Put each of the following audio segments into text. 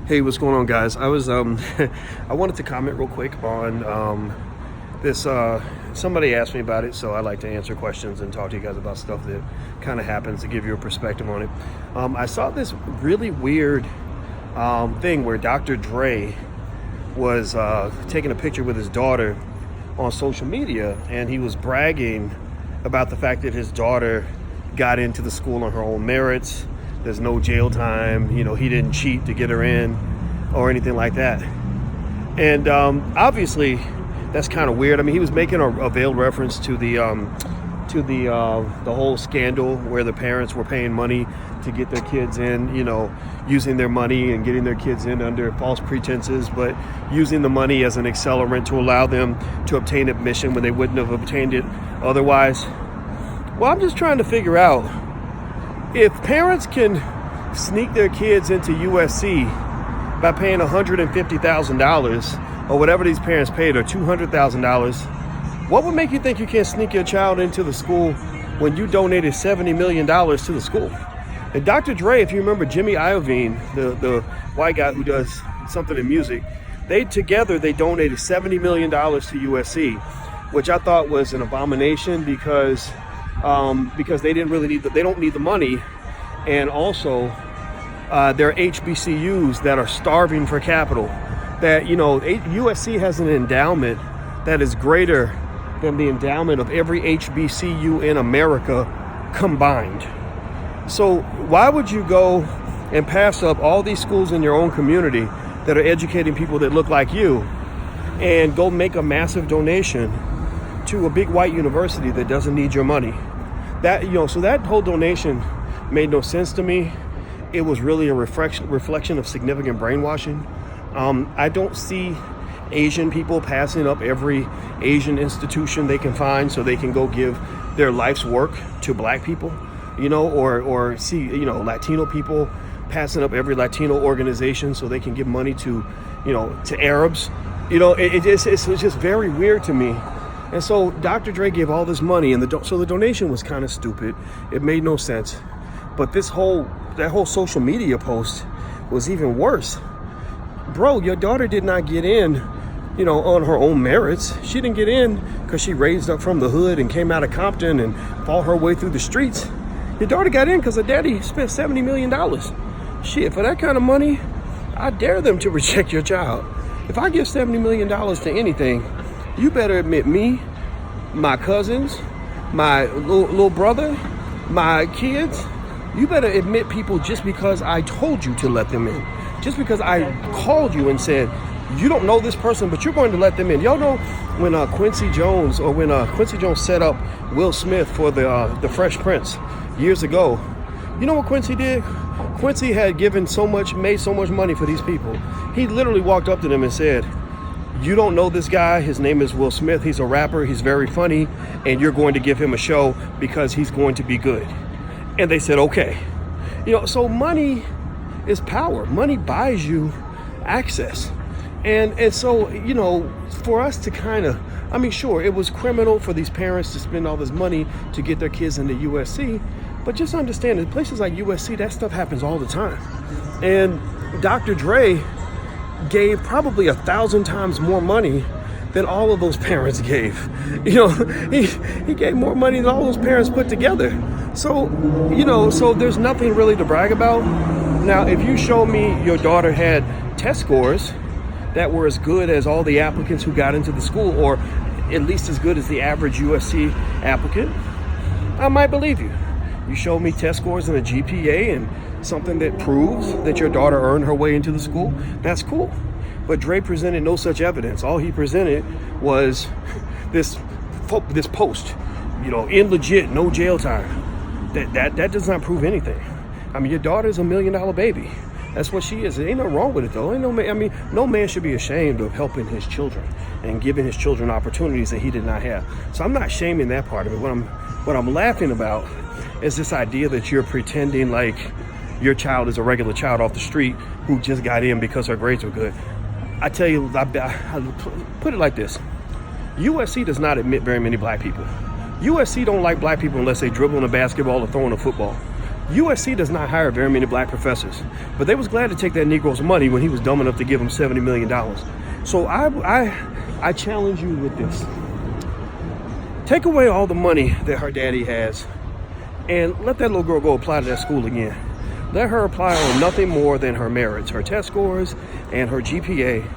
Hey, what's going on, guys? I wanted to comment real quick on this. Somebody asked me about it, so I like to answer questions and talk to you guys about stuff that kind of happens to give you a perspective on it. I saw this really weird thing where Dr. Dre was taking a picture with his daughter on social media, and he was bragging about the fact that his daughter got into the school on her own merits. There's no jail time. He didn't cheat to get her in or anything like that. And obviously, that's kind of weird. I mean, he was making a veiled reference to the whole scandal where the parents were paying money to get their kids in, using their money and getting their kids in under false pretenses, but using the money as an accelerant to allow them to obtain admission when they wouldn't have obtained it otherwise. Well, I'm just trying to figure out, if parents can sneak their kids into USC by paying $150,000 or whatever these parents paid, or $200,000, what would make you think you can't sneak your child into the school when you donated $70 million to the school? And Dr. Dre, if you remember Jimmy Iovine, the white guy who does something in music, they donated $70 million to USC, which I thought was an abomination because they don't need the money, and also there are HBCUs that are starving for capital. That USC has an endowment that is greater than the endowment of every HBCU in America combined. So why would you go and pass up all these schools in your own community that are educating people that look like you, and go make a massive donation to a big white university that doesn't need your money? So that whole donation made no sense to me. It was really a reflection of significant brainwashing. I don't see Asian people passing up every Asian institution they can find so they can go give their life's work to black people, or see, Latino people passing up every Latino organization so they can give money to Arabs. It's just very weird to me. And so Dr. Dre gave all this money, and so the donation was kind of stupid. It made no sense. But that whole social media post was even worse. Bro, your daughter did not get in, on her own merits. She didn't get in because she raised up from the hood and came out of Compton and fought her way through the streets. Your daughter got in because her daddy spent $70 million. Shit, for that kind of money, I dare them to reject your child. If I give $70 million to anything, you better admit me, my cousins, my little brother, my kids. You better admit people just because I told you to let them in. Just because I called you and said, you don't know this person, but you're going to let them in. Y'all know when Quincy Jones set up Will Smith for the Fresh Prince years ago, you know what Quincy did? Quincy had made so much money for these people. He literally walked up to them and said, you don't know this guy. His name is Will Smith. He's a rapper. He's very funny. And you're going to give him a show because he's going to be good. And they said, okay. So money is power. Money buys you access. And so, for us to sure, it was criminal for these parents to spend all this money to get their kids into USC. But just understand, in places like USC, that stuff happens all the time. And Dr. Dre gave probably 1,000 times more money than all of those parents gave. He gave more money than all those parents put together. So, so there's nothing really to brag about. Now, if you show me your daughter had test scores that were as good as all the applicants who got into the school, or at least as good as the average USC applicant, I might believe you. You show me test scores and a GPA and something that proves that your daughter earned her way into the school, that's cool. But Dre presented no such evidence. All he presented was this post, illegit, no jail time. That does not prove anything. I mean, your daughter's $1 million baby. That's what she is. There ain't nothing wrong with it, though. No man should be ashamed of helping his children and giving his children opportunities that he did not have. So I'm not shaming that part of it. What I'm laughing about is this idea that you're pretending like your child is a regular child off the street who just got in because her grades were good. I tell you, I put it like this. USC does not admit very many black people. USC don't like black people unless they dribbling a basketball or throwing a football. USC does not hire very many black professors, but they was glad to take that Negro's money when he was dumb enough to give him $70 million. So I challenge you with this. Take away all the money that her daddy has and let that little girl go apply to that school again. Let her apply on nothing more than her merits, her test scores, and her GPA.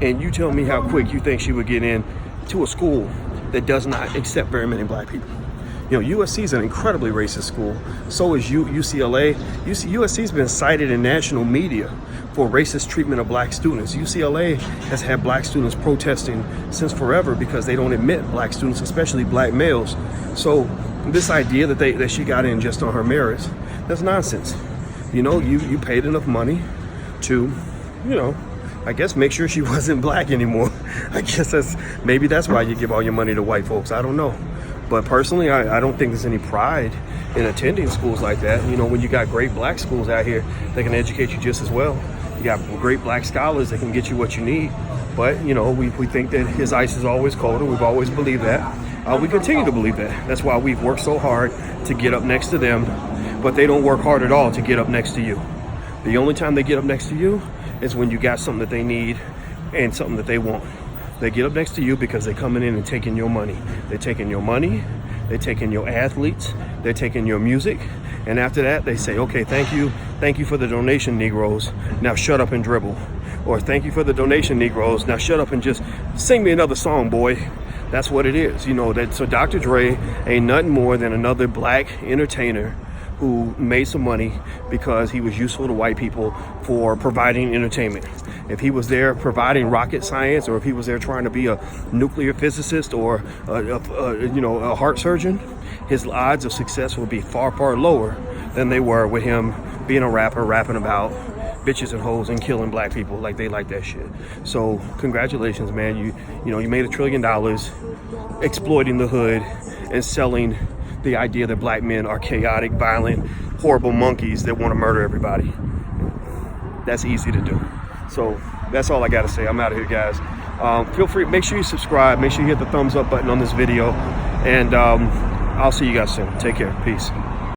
And you tell me how quick you think she would get in to a school that does not accept very many black people. You know, USC is an incredibly racist school. So is UCLA. USC's been cited in national media for racist treatment of black students. UCLA has had black students protesting since forever because they don't admit black students, especially black males. So this idea that she got in just on her merits, that's nonsense. You know, you paid enough money to, you know, I guess make sure she wasn't black anymore. I guess maybe that's why you give all your money to white folks. I don't know. But personally, I don't think there's any pride in attending schools like that. You know, when you got great black schools out here, they can educate you just as well. You got great black scholars that can get you what you need. But, you know, we think that his ice is always colder. We've always believed that. We continue to believe that. That's why we've worked so hard to get up next to them. But they don't work hard at all to get up next to you. The only time they get up next to you is when you got something that they need and something that they want. They get up next to you because they're coming in and taking your money. They're taking your money, they're taking your athletes, they're taking your music, and after that they say, okay, thank you for the donation, Negroes, now shut up and dribble. Or thank you for the donation, Negroes, now shut up and just sing me another song, boy. That's what it is, you know. So Dr. Dre ain't nothing more than another black entertainer who made some money because he was useful to white people for providing entertainment. If he was there providing rocket science, or if he was there trying to be a nuclear physicist or a heart surgeon, his odds of success would be far, far lower than they were with him being a rapper, rapping about bitches and hoes and killing black people like they like that shit. So congratulations, man. You made $1 trillion exploiting the hood and selling the idea that black men are chaotic, violent, horrible monkeys that want to murder everybody. That's easy to do. So that's all I got to say. I'm out of here, guys. Feel free, make sure you subscribe, make sure you hit the thumbs up button on this video, and I'll see you guys soon. Take care. Peace.